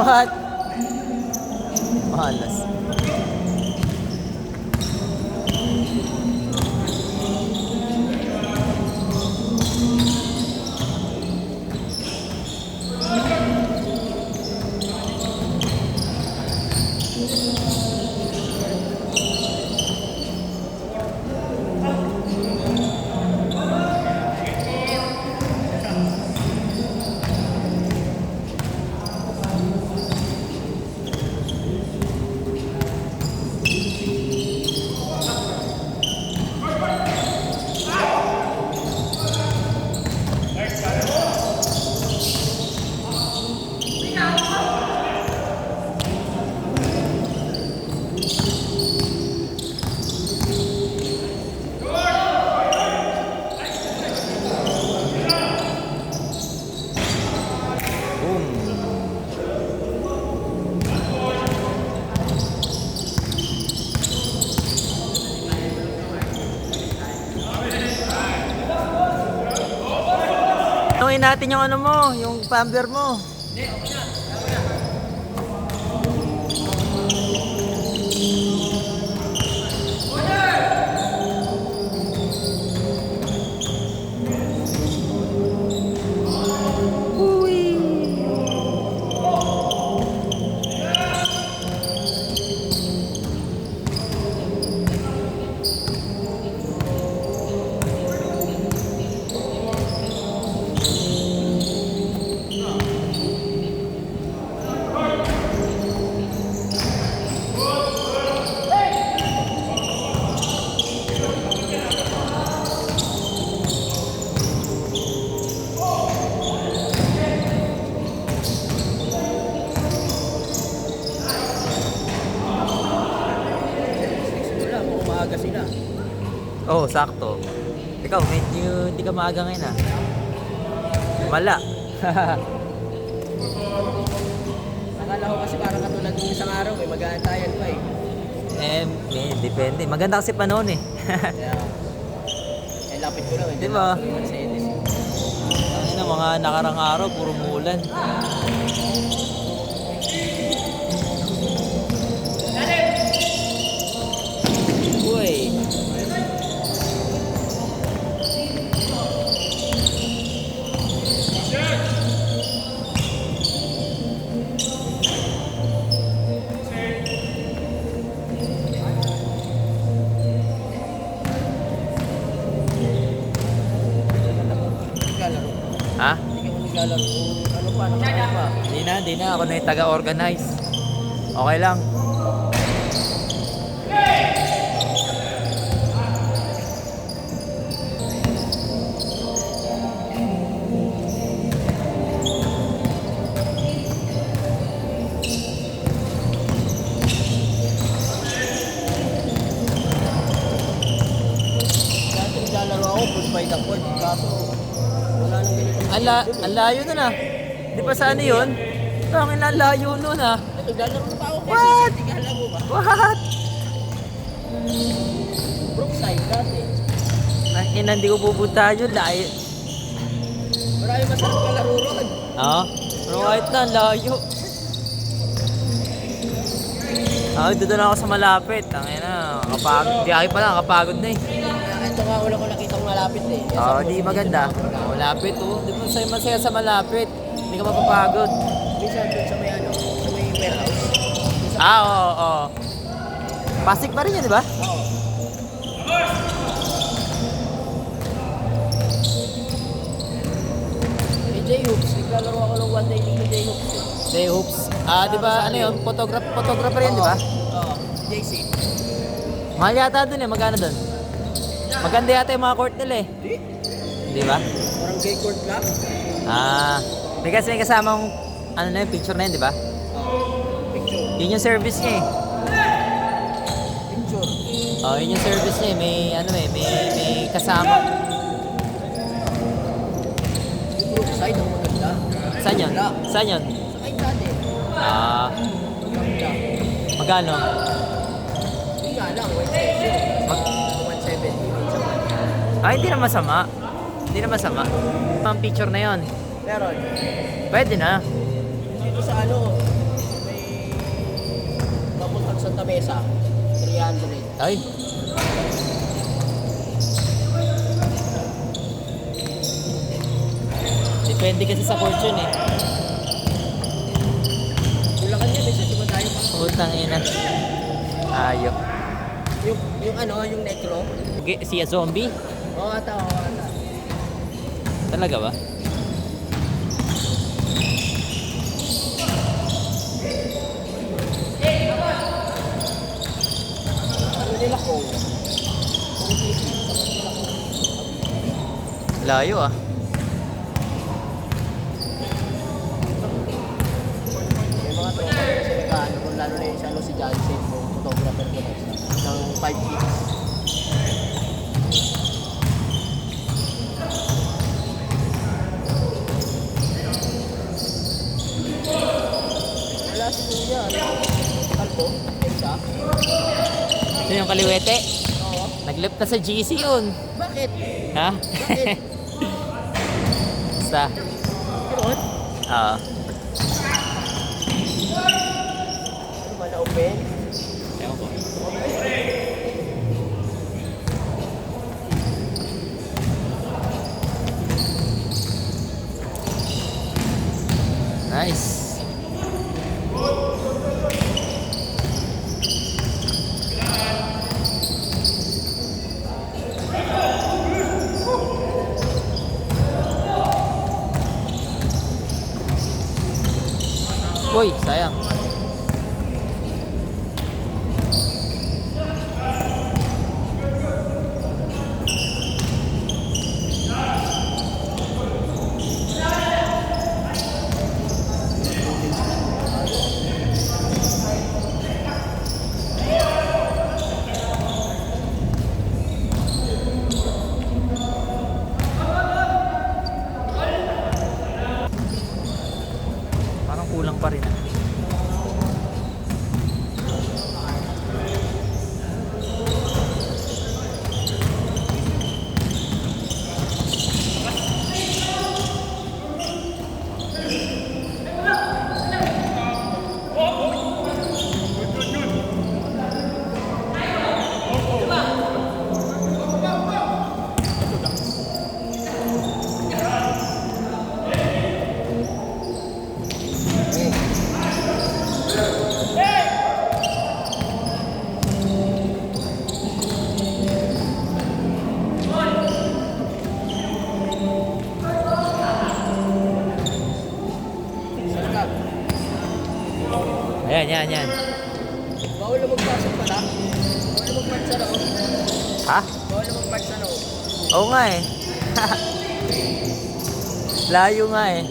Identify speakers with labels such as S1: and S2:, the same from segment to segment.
S1: What? Malas. Tanungin natin yung ano mo, yung pamber mo. Oh, sakto. Ikaw, medyo hindi ka maaga ngayon ah. Wala.
S2: Akala ko kasi parang katulad ng isang araw, may mag-aantayan pa eh.
S1: Depende. Maganda kasi panahon eh.
S2: Kaya, lapit ko lang.
S1: Di ba?
S2: Mercedes.
S1: Ano, mga nakarang araw, puro mulan. Uy. Ha?
S2: Hindi ka mo naglalaro. Ano pa? Ano pa?
S1: Hindi na. Ako na yung taga-organize. Okay lang.
S2: Dati naglalaro ako, full by the court. Kaso, wala nang ganito.
S1: Ang layo nun ah. Di pa sa ano yun? Tangin na layo nun ah.
S2: Naglalaro na pa ako kasi
S1: What?
S2: hindi ka alam mo ba?
S1: What?
S2: Brookside dati.
S1: Ina, hindi ko pupunta yun. Layo.
S2: Marami masarap kalaro ron.
S1: Oo. Pero kahit na, layo. Doon na ako sa malapit. Tangin na. Kapagod. Di aki pa lang. Kapagod na eh.
S2: Ito nga ulang ko nakita kong malapit eh.
S1: Oo, di maganda. Malapit oh. Di mo masaya sa malapit. Hindi ka mapapagod.
S2: Minsan doon sa may ano, sa may warehouse.
S1: Oo. Pasig pa rin yun, di ba?
S2: Oo. KJ Hoops, naglalaro ako ng one day ni KJ Hoops.
S1: Day hoops. Di ba ano yun? Photographer yan, di ba?
S2: Oo, JC.
S1: Mahal yata dun eh. Magkano dun? Maganda yata yung mga court nila eh. Di ba?
S2: Parang gay court lang.
S1: May kasamang ano na yun, picture na yun, di ba?
S2: Picture.
S1: Yun yung service niya eh.
S2: Picture.
S1: Yun yung service niya eh. May kasama.
S2: Yung Brookside, ang maganda.
S1: Saan yun? Saan yun?
S2: Sa kain dati. Maganda.
S1: Magkano?
S2: Hindi nga lang, Wednesday yun. 170.
S1: Hindi na masama. Hindi na masama. Ang picture na yon.
S2: Meron.
S1: Pwede na.
S2: Dito sa ano, Santa Mesa, 300.
S1: Ay. Depende kasi sa fortune eh.
S2: Bulacan yan, isa diba tayo pa?
S1: Putang ina. Ayok.
S2: Yung ano, yung necro.
S1: Okay, siya zombie?
S2: Oo, ata, oo, ata.
S1: Talaga ba?
S2: Ano nila ko?
S1: Layo ah.
S2: May mga tropa kasi nagkaano kung lalo na yung si Johnson, yung photographer ko ng 5 kids. Wala si Kuya, ano? Kalbo, Texa.
S1: Ito yung kaliwete.
S2: Oo.
S1: Naglip na sa GC yun.
S2: Bakit?
S1: Ha?
S2: Bakit?
S1: Basta.
S2: Yun?
S1: Oo.
S2: Ano ba na-open?
S1: Ewan ko. Nice. Uy, sayang. Parang kulang pa rin ah.
S2: Sarap.
S1: Ayan, yan, yan.
S2: Bawal na magpasok pala. Bawal na magpark sa loob.
S1: Ha?
S2: Bawal na magpark sa loob.
S1: Oo nga eh. Layo nga eh.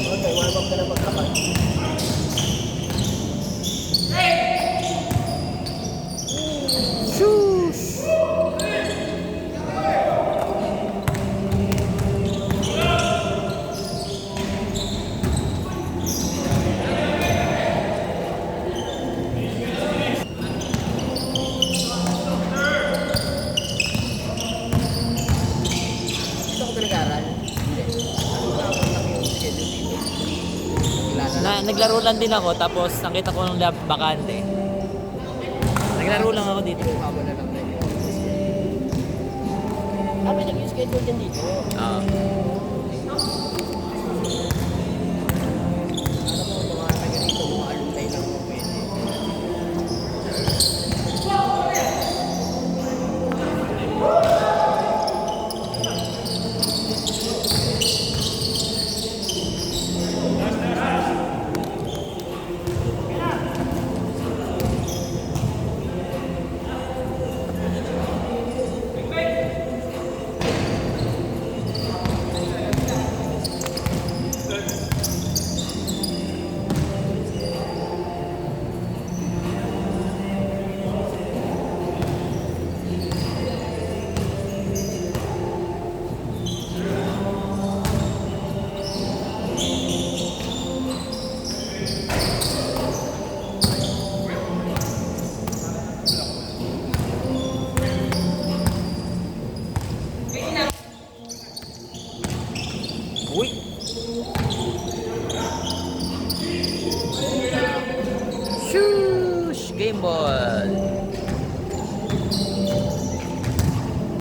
S2: Okay, warm up ka na maglakad.
S1: Shush!
S2: Dito ako pinag-aral. Hindi. Ano na ako laki yung schedule dito. Kilala na.
S1: Naglaro lang din ako tapos nakita ko nung bakante. Naglaro lang ako dito.
S2: Kinuha mo na lang tayo. Ah, may nag-schedule din dito.
S1: Oo.
S2: Alam mo, mga taga dito, mga alumni lang mo pwede.
S1: gimbal.